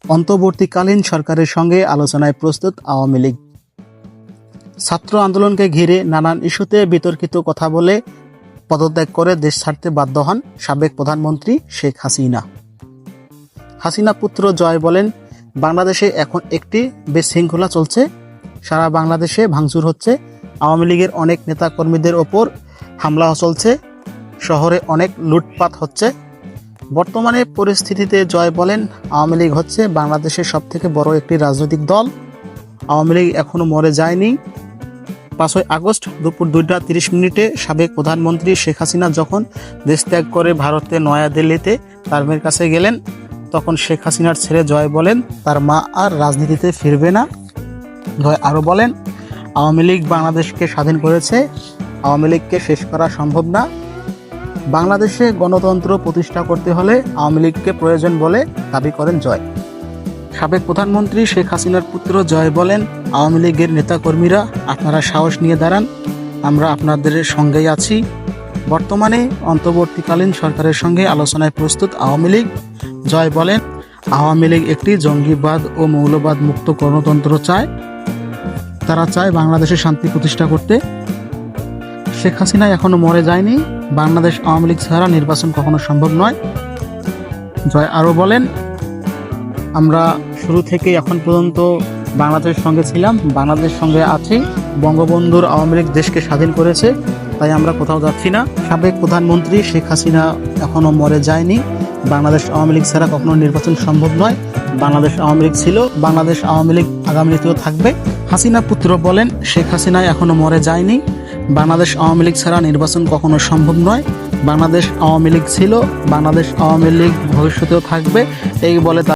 অন্তর্বর্তীকালীন সরকারের সঙ্গে আলোচনায় প্রস্তুত আওয়ামী লীগ। ছাত্র আন্দোলনকে ঘিরে নানান ইস্যুতে বিতর্কিত কথা বলে পদত্যাগ করে দেশ ছাড়তে বাধ্য হন সাবেক প্রধানমন্ত্রী শেখ হাসিনা। হাসিনা পুত্র জয় বলেন, বাংলাদেশে এখন একটি বিশৃঙ্খলা চলছে, সারা বাংলাদেশে ভাঙচুর হচ্ছে, আওয়ামী লীগের অনেক নেতাকর্মীদের ওপর হামলা চলছে, শহরে অনেক লুটপাট হচ্ছে। বর্তমানে পরিস্থিতিতে জয় বলেন, আওয়ামী লীগ হচ্ছে বাংলাদেশের সবথেকে বড় একটি রাজনৈতিক দল। আওয়ামী লীগ এখনো মরে যায়নি। 5ই আগস্ট দুপুর 2টা 30 সাবেক প্রধানমন্ত্রী শেখ হাসিনা যখন দেশ ত্যাগ করে ভারতে নয়াদিল্লিতে তার মেয়ের কাছে গেলেন, তখন শেখ হাসিনার ছেলে জয় বলেন তার মা আর রাজনীতিতে ফিরবে না। জয় আরও বলেন, আওয়ামী লীগ বাংলাদেশকে স্বাধীন করেছে, আওয়ামী লীগকে শেষ করা সম্ভব না। বাংলাদেশে গণতন্ত্র প্রতিষ্ঠা করতে হলে আওয়ামী লীগকে প্রয়োজন বলে দাবি করেন জয়। সাবেক প্রধানমন্ত্রী শেখ হাসিনার পুত্র জয় বলেন, আওয়ামী লীগের নেতাকর্মীরা আপনারা সাহস নিয়ে দাঁড়ান, আমরা আপনাদের সঙ্গেই আছি। বর্তমানে অন্তর্বর্তীকালীন সরকারের সঙ্গে আলোচনায় প্রস্তুত আওয়ামী লীগ। জয় বলেন, আওয়ামী লীগ একটি জঙ্গিবাদ ও মৌলবাদ মুক্ত গণতন্ত্র চায়। তারা চায় বাংলাদেশে শান্তি প্রতিষ্ঠা করতে। শেখ হাসিনা এখনো মরে যায়নি। বাংলাদেশ আওয়ামী লীগ ছাড়া নির্বাচন কখনো সম্ভব নয়। জয় আরও বলেন, আমরা শুরু থেকে এখন পর্যন্ত বাংলাদেশের সঙ্গে ছিলাম, বাংলাদেশের সঙ্গে আছি। বঙ্গবন্ধুর আওয়ামী লীগ দেশকে স্বাধীন করেছে, তাই আমরা কোথাও যাচ্ছি না। সাবেক প্রধানমন্ত্রী শেখ হাসিনা এখনো মরে যায়নি। বাংলাদেশ আওয়ামী লীগ ছাড়া কখনো নির্বাচন সম্ভব নয়। বাংলাদেশ আওয়ামী লীগ ছিল, বাংলাদেশ আওয়ামী লীগ আগামীতেও থাকবে। হাসিনা পুত্র বলেন, শেখ হাসিনা এখনো মরে যায়নি। বাংলাদেশ আওয়ামী লীগ ছাড়া নির্বাচন কখনো সম্ভব নয়। বাংলাদেশ আওয়ামী লীগ ছিল, বাংলাদেশ আওয়ামী লীগ ভবিষ্যতেও থাকবে। এই বলে